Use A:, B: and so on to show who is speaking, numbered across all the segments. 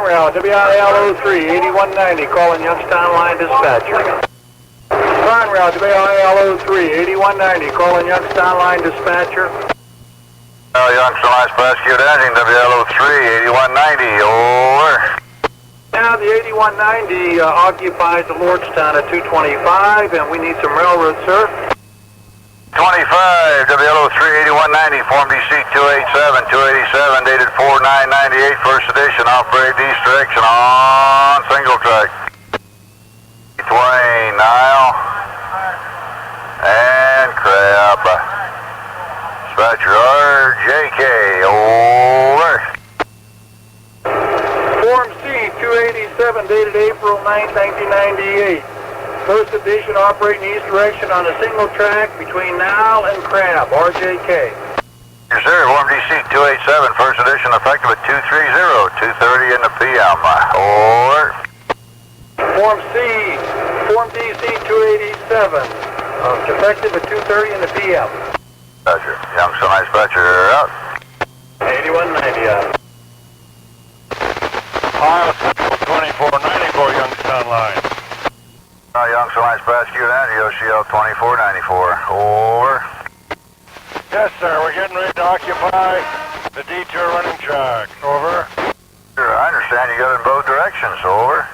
A: Conrail, WIL 03, 8190, calling Youngstown Line Dispatcher. Conrail, WIL 03, 8190, calling Youngstown Line Dispatcher.
B: Youngstown Line Dispatcher, engine WIL 03, 8190, over.
A: Now the 8190 occupies the Lordstown at 225, and we need some railroad, sir.
B: 25, WLO 38190, Form DC 287, 287, dated 4998, first edition, operate east direction on single track. Twain, Nile, and Crab. Dispatcher RJK, over.
A: Form C 287, dated April 9, 1998. First edition, operating east direction on a single track between Niles and Crab, RJK.
B: Yes, sir. Form DC 287, first edition, effective at 230, 2:30 in the p.m. Over.
A: Form DC 287, effective at 2:30 in the p.m.
B: Roger. Youngstown Line Dispatcher out.
A: 8190 out.
C: Mile 2494, Youngstown Line.
B: Youngstown Line Dispatcher and OCL 2494. Over.
C: Yes, sir. We're getting ready to occupy the Detour running track. Over.
B: Sure, I understand you got it in both directions. Over.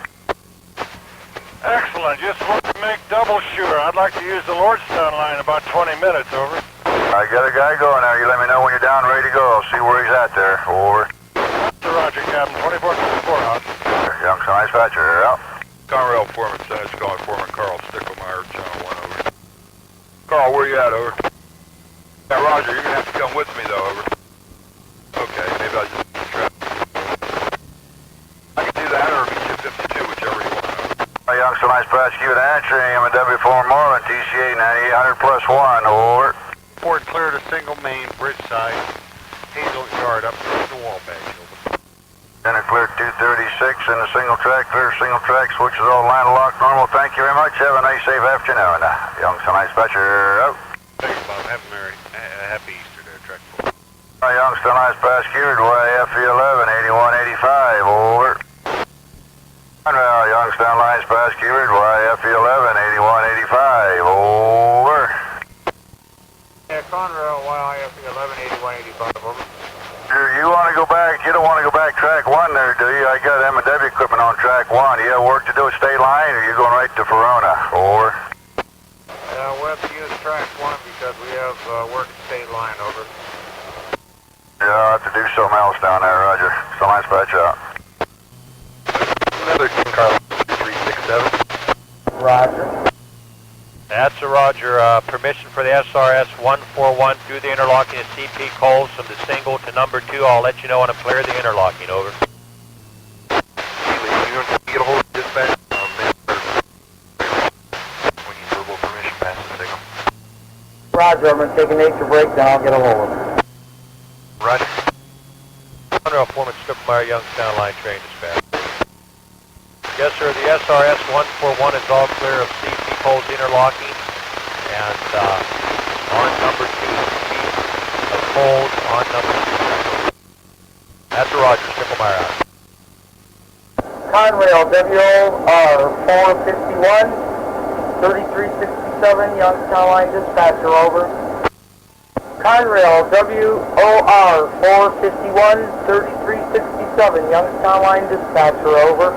C: Excellent. Just want to make double sure. I'd like to use the Lordstown Line in about 20 minutes. Over.
B: I got a guy going there. You let me know when you're down, ready to go. I'll see where he's at there. Over.
C: Roger, Captain. 2424 out.
B: Youngstown Line Dispatcher out.
D: Conrail Foreman, Senate calling Foreman Carl Sticklemeyer, Channel 1, over. Carl, where you at, over? Yeah, Roger, you're going to have to come with me, though, over. Okay, maybe I'll just trap. I can do that or meet you at 52, whichever you want, over.
B: Youngstown Line Dispatcher, answering MW4 Moreland, TCA 9800 plus 1, over.
E: Report clear to single main, bridge side, Haselton Yard up to the wall bag, over.
B: Center clear 236 in the single track, clear single track, switches all line lock normal. Thank you very much. Have a nice, safe afternoon. Youngstown Line Dispatcher out.
E: Thanks, Bob. Happy Easter there, track 4.
B: Youngstown Line Dispatcher, YF11, 8185, over. Conrail, Youngstown Line Dispatcher, YF11, 8185, over.
A: Yeah, Conrail, YF11, 8185, over.
B: You want to go back, you don't want to go back track 1 there, do you? I got M&W equipment on track 1. You have work to do at state line, or you going right to Ferrona? Over.
A: We'll have to use track 1 because we have work at state line, over.
B: Yeah, I'll have to do something else down there, Roger. So line dispatch out.
D: Another Carl 367.
A: Roger.
F: That's a Roger. Permission for the SRS141 through the interlocking of CP calls from the single to number 2. I'll let you know when I'm clear of the interlocking, over.
D: You want to get a hold of dispatch? We need verbal permission past the signal.
A: Roger, I'm going to take a nature break, then I'll get a hold of it.
D: Roger.
F: Conrail Foreman Sticklemeyer, Youngstown Line train dispatch. Yes, sir. The SRS141 is all clear of CP poles interlocking, and on number 2, speed of poles on number 2. That's a Roger. Sticklemeyer out.
A: Conrail, WOR-451, 3367, Youngstown Line Dispatcher, over. Conrail, WOR-451, 3367, Youngstown Line Dispatcher, over.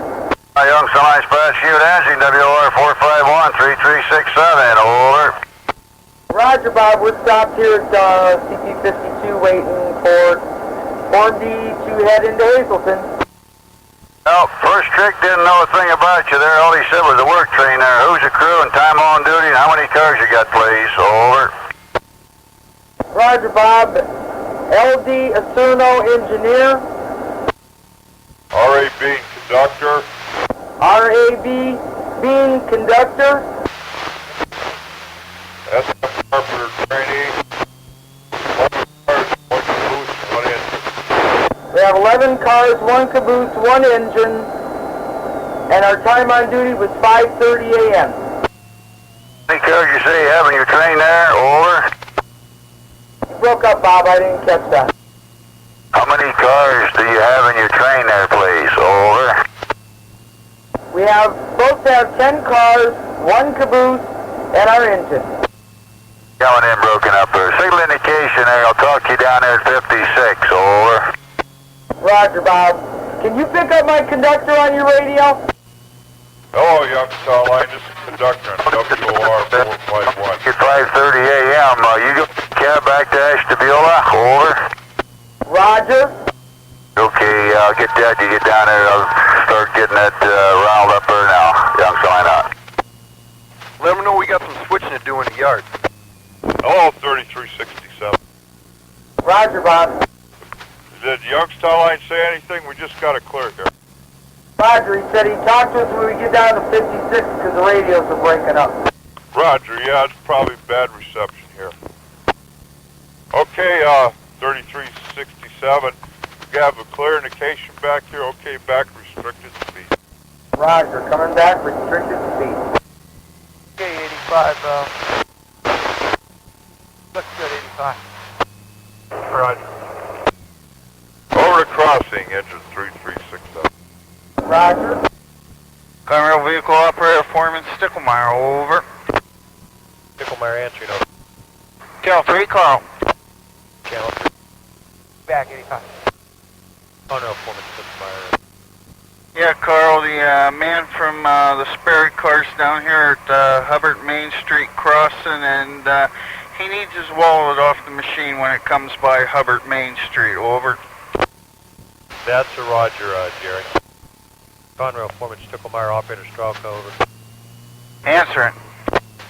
B: Youngstown Line Dispatcher, answering WOR-451, 3367, over.
A: Roger, Bob. We're stopped here at CP-52 waiting for Form D to head into Haselton.
B: Well, first trick didn't know a thing about you there. All he said was the work train there. Who's the crew and time on duty and how many cars you got, please? Over.
A: Roger, Bob. LD Acerno, engineer.
D: RAB conductor.
A: RAB, being conductor.
D: SF Carpenter trainee. 11 cars, 1 caboose, 1 engine.
A: And our time on duty was 5:30 a.m.
B: How many cars you say you have in your train there? Over.
A: You broke up, Bob. I didn't catch that.
B: How many cars do you have in your train there, please? Over.
A: both have 10 cars, 1 caboose, and our engine.
B: Going in broken up there. Signal indication there. I'll talk to you down there at 56. Over.
A: Roger, Bob. Can you pick up my conductor on your radio?
C: Hello, Youngstown Line. This is Conductor on WOR-451.
B: At 5:30 a.m. You go cab back to Ashtabula. Over.
A: Roger.
B: Okay, I'll get that. You get down there. I'll start getting that riled up there now. Youngstown Line out.
E: Let them know we got some switching to do in the yard.
C: Hello, 3367.
A: Roger, Bob.
C: Did Youngstown Line say anything? We just got it clear here.
A: Roger, he said he'd talk to us when we get down to 56 because the radios are breaking up.
C: Roger, yeah, it's probably bad reception here. Okay, 3367. We have a clear indication back here. Okay, back restricted speed.
A: Roger, coming back, restricted speed.
F: Okay, 85, looks good, 85.
C: Roger. Over to crossing, engine 3367.
A: Roger.
E: Conrail vehicle operator Foreman Sticklemeyer, over.
F: Sticklemeyer answering, over.
E: Channel 3, Carl.
F: Channel 3. Back, 85. Oh no, Foreman Sticklemeyer.
E: Yeah, Carl, the man from the Sperry car's down here at Hubbard Main Street crossing, and he needs his wallet off the machine when it comes by Hubbard Main Street, over.
F: That's a Roger, Jerry. Conrail, Foreman Sticklemeyer, operator Strauch, over.
E: Answering.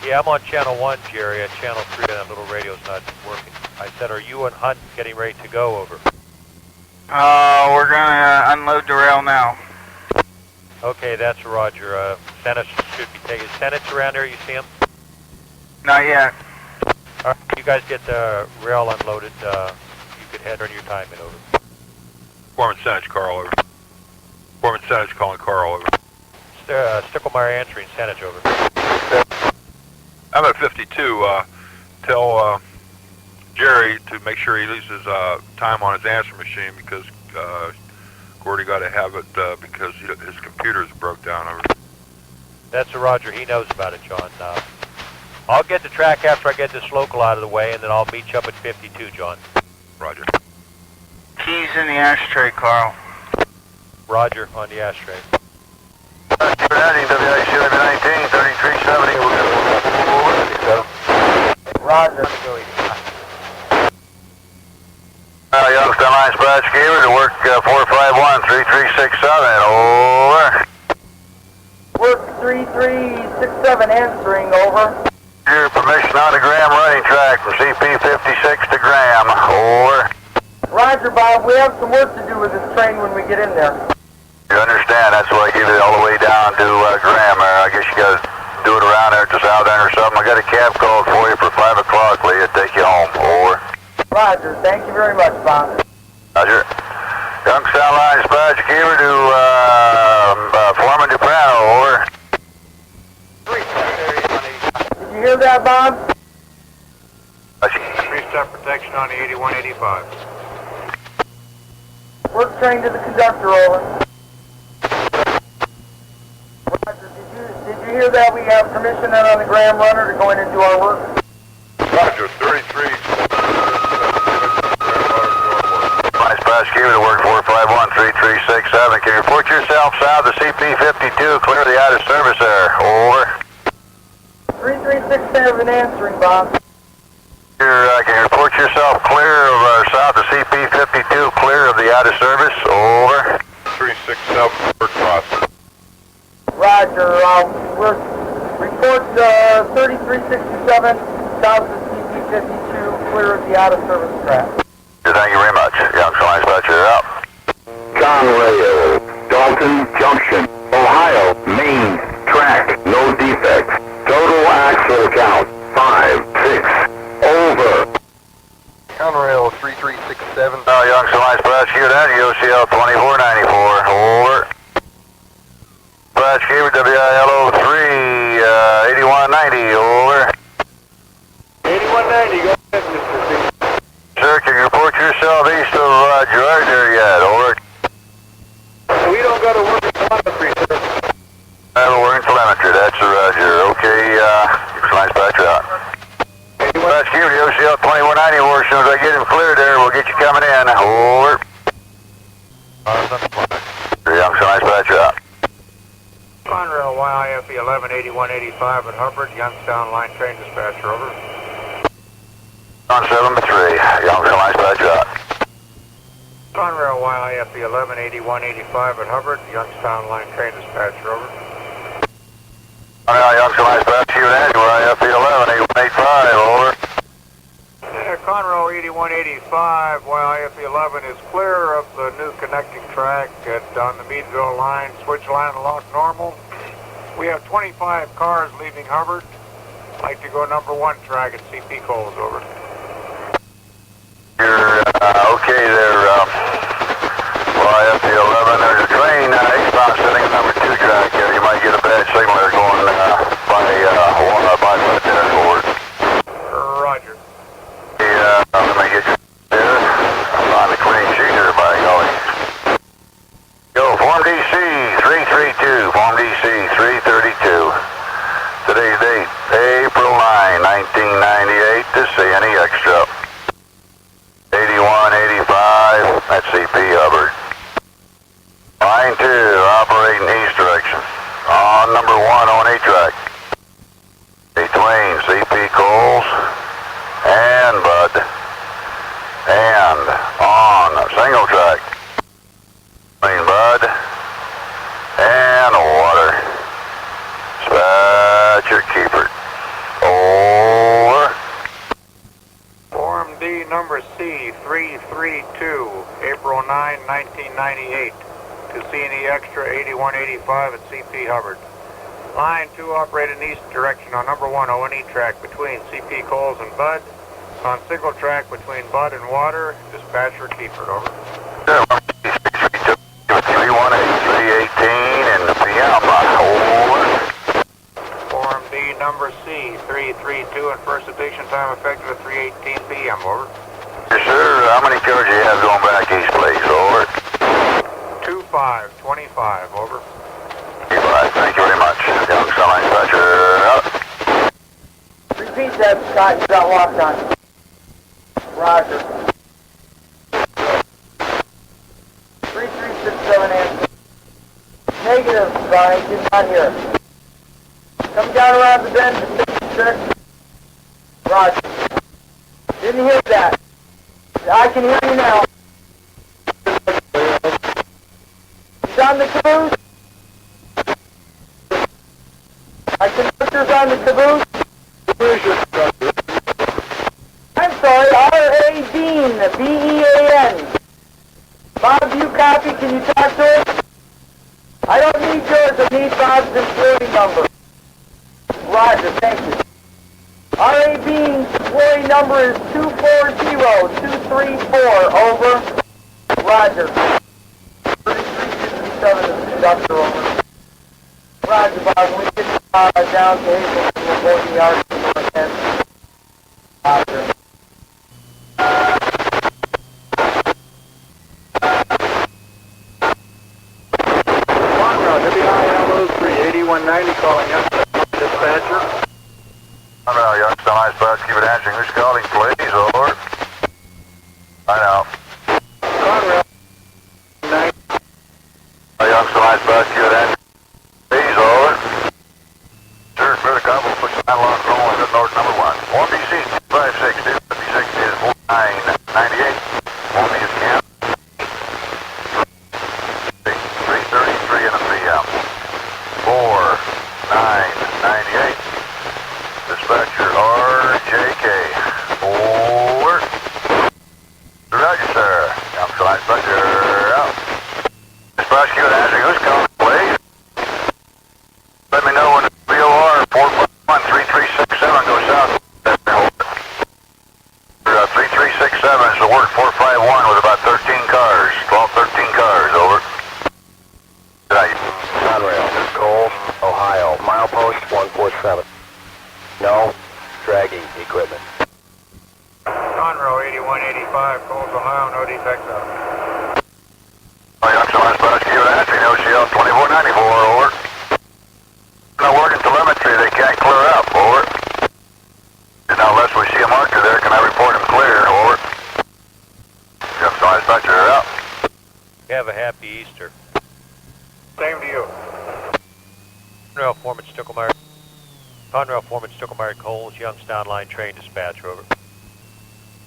F: Yeah, I'm on channel 1, Jerry. At channel 3, that little radio's not working. I said, are you and Hunt getting ready to go, over?
E: We're gonna unload the rail now.
F: Okay, that's a Roger. Senate should be taking. Senate's around there, you see him?
E: Not yet.
F: All right, you guys get the rail unloaded. You could head on your time in, over.
D: Foreman Senate, Carl, over. Foreman Senate calling Carl, over.
F: Sticklemeyer answering, Senate, over.
D: I'm at 52. Tell Jerry to make sure he leaves his time on his answer machine because Gordy got to have it because his computer's broke down. Over.
F: That's a Roger. He knows about it, John. I'll get the track after I get this local out of the way, and then I'll meet you up at 52, John.
D: Roger.
E: Keys in the ashtray, Carl.
F: Roger, on the ashtray.
B: Heading WIC 19, 3370.
A: Roger.
B: Youngstown Line Dispatcher Kiefert to work 451, 3367. Over.
A: Work 3367 answering, over.
B: Your permission on the Graham running track from CP-56 to Graham. Over.
A: Roger, Bob. We have some work to do with this train when we get in there.
B: You understand? That's why I give it all the way down to Graham. I guess you got to do it around there at the south end or something. I got a cab called for you for 5 o'clock. Will you take you home? Over. Roger.
A: Thank you very much, Bob.
B: Roger. Youngstown Line Dispatcher Kiefert to Foreman Duprano. Over.
A: Did you hear that, Bob?
E: Three-step protection on the 8185.
A: Work train to the conductor, over. Roger, did you hear that we have permission on the Graham runner to go in and do our work?
C: Roger, 33.
B: Line Dispatcher Kiefert to work 451, 3367. Can you report yourself south of CP-52? Clear the out of service there. Over.
A: 3367 answering, Bob.
B: Can you report yourself clear of south of CP-52, clear of the out of service? Over.
C: 367, we're crossing.
A: Roger. We're report 3367 south of CP-52, clear of the out of service track.
B: Thank you very much. Youngstown Line Dispatcher out.
G: Conrail, Doughton, Junction, Ohio, main track, no defects. Total axle count, 5, 6, over.
E: Conrail 3367.
B: Youngstown Line Dispatcher Kiefert at UCL 2494. Over. Dispatcher Kiefert WILO 3, 8190. Over.
A: 8190, go ahead, Mr. C.
B: Sir, can you report yourself east of Georgia yet? Over.
A: We don't go to work telemetry, sir.
B: Roger. Okay, Youngstown Dispatcher out. Dispatch Q to OCL 2190, over. As soon as I get him cleared there, we'll get you coming in. Over. Youngstown Dispatcher out.
F: Conrail YIFE 118185 at Hubbard, Youngstown Line Train Dispatcher, over.
B: On 7-3, Youngstown Dispatcher out.
F: Conrail YIFE 118185 at Hubbard, Youngstown Line Train Dispatcher, over.
B: Youngstown Dispatcher, YIFE 118185, over.
F: Conrail 8185, YIFE 11 is clear of the new connecting track on the Meadville Line, switch line lock normal. We have 25 cars leaving Hubbard. Like to go number 1 track at CP Coles, over.
B: You're okay there, YIFE 11. There's a train eastbound sitting at number 2 track. You might get a bad signal there going by there, forward.
F: Roger.
B: Let me get you there. On the clean sheet here, by golly. Go, Form DC 332, Form DC 332. Today's date, April 9, 1998, to see any extra. 8185, that's CP Hubbard. Line 2, operating east direction. On number 1 on A track. Between CP Coles and Bud. And on single track. Between Bud and Water. Dispatcher Kiefert. Over.
F: Form D number C 332, April 9, 1998. To CNE Extra 8185 at CP Hubbard. Line 2 operated in east direction on number 1 O&E track between CP Coles and Bud. On single track between Bud and Water. Dispatcher Kiefert, over.
B: 318 in the PM. Over.
F: Form D number C 332 and first edition time effective at 3:18 p.m. Over.
B: Yes, sir. How many cars do you have going back east, please? Over.
F: 2525, over.
B: 25. Thank you very much. Youngstown Line Dispatcher out.
A: Repeat that, Scott. You got locked on. Roger. 3367 answer. Negative, Brian. Did not hear. Come down around the bend to 66. Roger. Didn't hear that. I can hear you now. He's on the caboose. Our conductor's on the caboose. I'm sorry, R.A. Dean, B-E-A-N. Bob, do you copy? Can you talk to him? I don't need yours, I need Bob's employee number. Roger, thank you. R.A. Dean's employee number is 240234, over. Roger. 3367 is the conductor, over. Roger, Bob, when we get down to Haselton, we'll go to the yard again. Roger. Calling us, dispatcher.
B: Youngstown Line Dispatcher, keep it answering. Who's calling, please? Over. I know.
A: Conrail.
B: Youngstown Line Dispatcher, keep it answering. Please, over. Sir, clear the combo, push the line along rolling at north number 1. Form BC 256, 256 is 4998. Form B is Canton. 333 in the PM. 4998. Dispatcher RJK. Over. Roger, sir. Youngstown Line Dispatcher out. Dispatcher, you answering. Who's calling, please? Let me know when the WOR-451 3367 goes south. 3367 is the word 451 with about 13 cars. 12, 13 cars. Over.
H: Conrail, Coles, Ohio, milepost 147. No dragging equipment.
F: Conrail 8185, Coles, Ohio, no defects out.
B: Youngstown Line Dispatcher, keep it answering. OCL 2494, over. No working telemetry.
C: Same to you.
F: Conrail Foreman Sticklemeyer. Conrail Foreman Sticklemeyer Coles, Youngstown Line Train Dispatcher, over.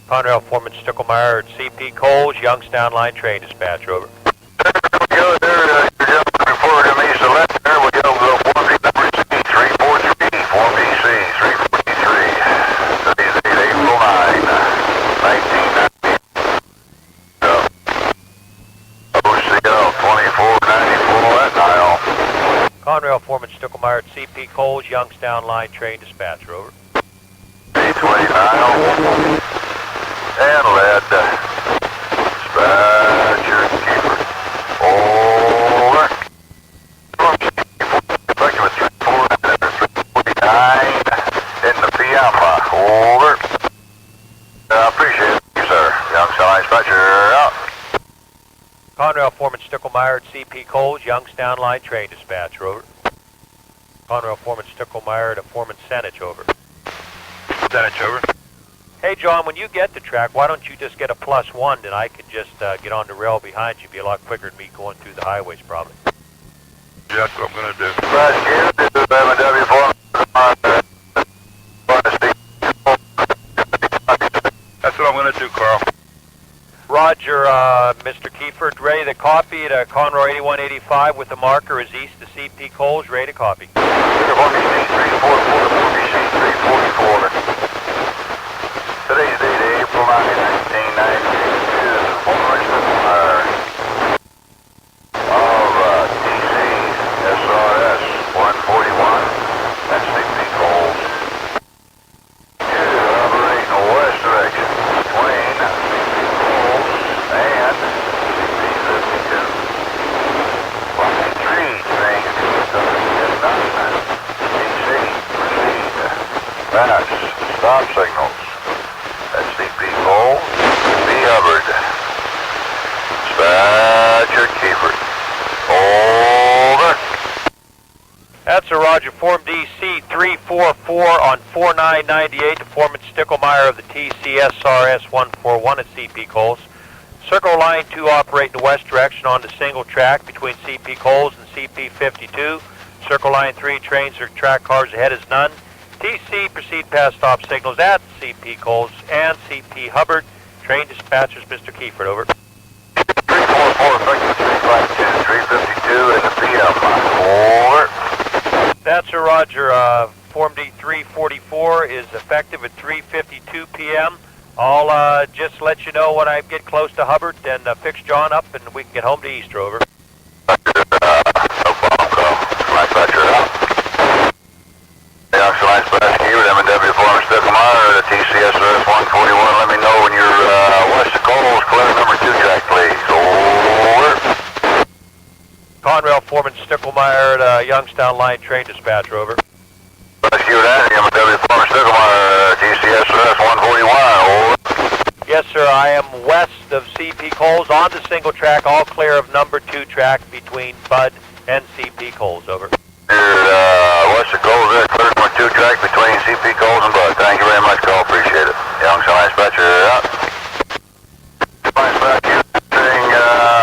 F: Conrail Foreman Sticklemeyer at CP Coles, Youngstown Line Train Dispatcher, over.
B: Go there, you're jumping before to me, so left there, we go Form D number C343, Form DC 343, today's date April 9, 1990. OCL 2494 at NILE.
F: Conrail Foreman Sticklemeyer at CP Coles, Youngstown Line Train Dispatcher, over.
B: 820 and lead. Dispatcher Kiefert. Over. Effective at 349 in the PM. Over. Appreciate it, sir. Youngstown Line Dispatcher out.
F: Conrail Foreman Sticklemeyer at CP Coles, Youngstown Line Train Dispatcher, over. Conrail Foreman Sticklemeyer at Foreman Senich, over.
D: Senich, over.
F: Hey, John, when you get the track, why don't you just get a +1, then I can just get on the rail behind you. Be a lot quicker than me going through the highways, probably.
D: Yeah, that's what I'm going to do.
B: Dispatch Kiefert, this is M&W
D: That's what I'm going to do, Carl.
F: Roger, Mr. Kiefert, ready to copy at Conroy 8185 with the marker is east to CP Coles, ready to copy.
B: Form DC 344, Form DC 344. Today's date, April 9, 1992, Former of DC SRS 141, that's CP Coles. Operating west direction between CP Coles and CP-52. Line 3, train WN9, DC, proceed. Pass, stop signals. That's CP Coles, B. Hubbard. Dispatcher Kiefert. Over.
F: That's a Roger. Form DC 344 on 4998 to Foreman Sticklemeyer of the TC SRS141 at CP Coles. Circle Line 2 operate in the west direction on the single track between CP Coles and CP-52. Circle Line 3 trains or track cars ahead is none. TC proceed past stop signals at CP Coles and CP Hubbard. Train dispatchers, Mr. Kiefert, over.
B: 344, effective 352, 352 in the PM. Over.
F: That's a Roger. Form D 344 is effective at 3:52 p.m. I'll just let you know when I get close to Hubbard and fix John up and we can get home to Easter, over.
B: No problem, dispatcher out. Youngstown Line Dispatcher Kiefert, M&W Former Sticklemeyer, the TCSRS 141. Let me know when you're west of Coles, clear number 2 track, please. Over.
F: Conrail Foreman Sticklemeyer at Youngstown Line Train Dispatcher, over.
B: Rescue that, M&W Former Sticklemeyer, TCSRS 141. Over.
F: Yes, sir. I am west of CP Coles on the single track, all clear of number 2 track between Bud and CP Coles, over.
B: West of Coles there, clear number 2 track between CP Coles and Bud. Thank you very much, Cole. Appreciate it. Youngstown Line Dispatcher out. Line Dispatcher,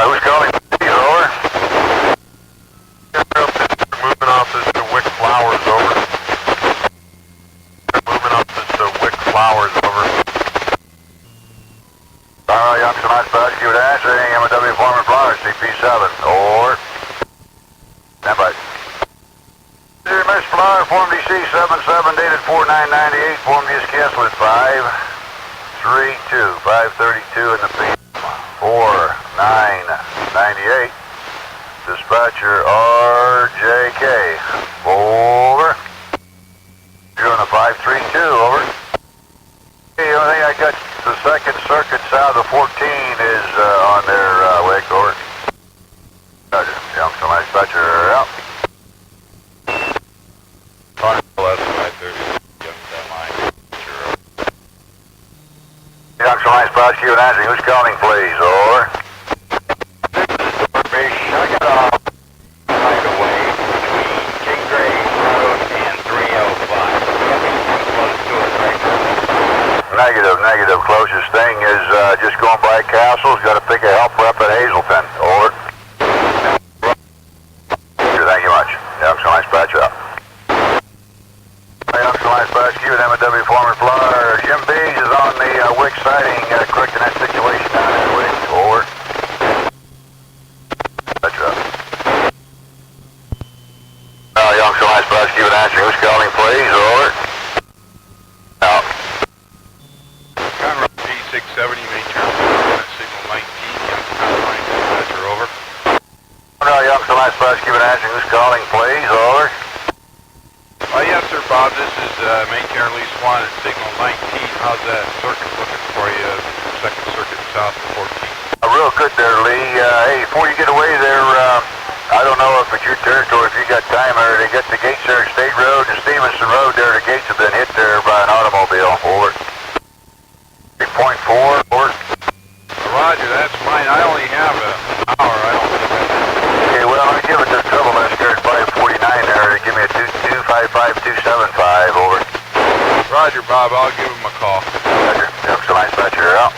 B: who's calling? Over.
C: Moving off this to Wick Flowers, over. Moving off this to Wick Flowers, over.
B: Youngstown Line Dispatcher, Kiefert answering, M&W Foreman Flowers, CP7. Over. Stand by. Dear Miss Flower, Form DC 77, dated 4998, Form D is canceled at 532, 532 in the PM, 4998. Dispatcher RJK, over. You're on a 532, over. The only thing I got, the second circuit south of 14 is on their wake, over. Youngstown Line Dispatcher out. Youngstown Line Dispatcher, Kiefert answering. Who's calling, please? Over.
H: I got a right away between King Gray Road and 305. Close to it right now.
B: Negative. Closest thing is just going by Castle's. Got to pick a help rep at Haselton. Over. Youngstown Line Dispatcher, give an answer. Who's calling, please? Over. Out.
D: Conrail P670, main terminal, signal 19, Youngstown Line Dispatcher, over.
B: Conrail, Youngstown Line Dispatcher, give an answer. Who's calling, please? Over.
D: Yes, sir, Bob. This is main terminal Lee Swan at signal 19. How's that circuit looking for you? Second circuit south of 14.
B: Real good there, Lee. Hey, before you get away there, I don't know if it's your territory, if you got time there, they got the gates there at State Road and Stevenson Road there. The gates have been hit there by an automobile. Over. 3.4, over.
D: Roger, that's mine. I only have an hour. I don't think I have.
B: Okay, well, I'll give it to the troublemaker at 549 there to give me a 2255275, over.
D: Roger, Bob. I'll give him a call.
B: Roger. Youngstown Line Dispatcher, you're out.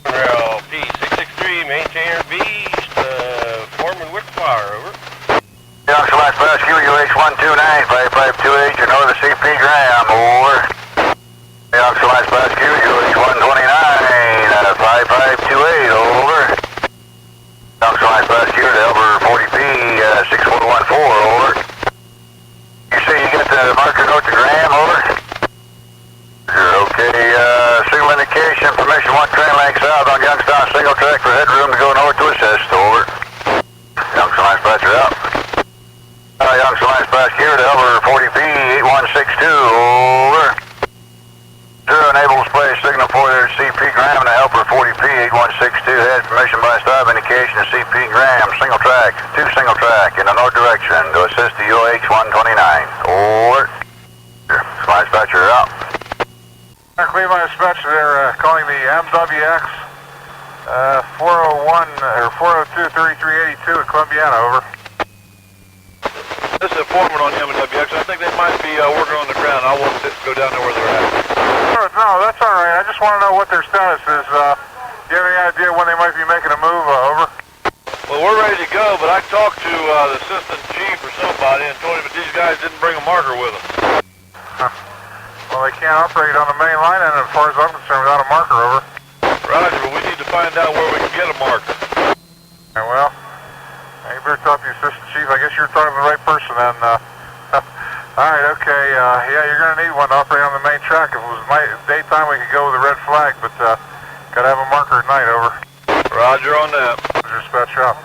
H: Conrail P663, maintainer Beast, Foreman Wickfire, over.
B: Youngstown Line Dispatcher, QUH129-5528, you know the CP Graham, over. Youngstown Line Dispatcher, QUH129-5528, over. Youngstown Line Dispatcher, to Hubbard 40P, 6414, over. You say you got the marker note to Graham, over? Okay, signal indication, permission 1 train length south on Youngstown single track for headroom to go north to assist, over. Youngstown Line Dispatcher out. Youngstown Line Dispatcher here to Hubbard 40P 8162, over. 0 enable display signal for there CP Graham and helper 40P 8162 head permission by stop indication to CP Graham single track, 2 single track in the north direction to assist the UH129, over. Line Dispatcher out.
C: Cleveland Dispatcher there, calling the MWX 401 or 402 3382 at Columbiana, over.
D: This is a foreman on MWX. I think they might be working on the ground. I won't go down there where they're at.
C: No, that's all right. I just want to know what their status is. Do you have any idea when they might be making a move, over?
D: Well, we're ready to go, but I talked to the assistant chief or somebody and told him that these guys didn't bring a marker with them.
C: Well, they can't operate on the main line, and as far as I'm concerned, without a marker, over.
D: Roger, but we need to find out where we can get a marker.
C: Yeah, well, you better talk to the assistant chief. I guess you're talking to the right person, then. All right, okay. Yeah, you're going to need one to operate on the main track. If it was daytime, we could go with a red flag, but got to have a marker at night, over.
D: Roger on that.
C: Dispatch out.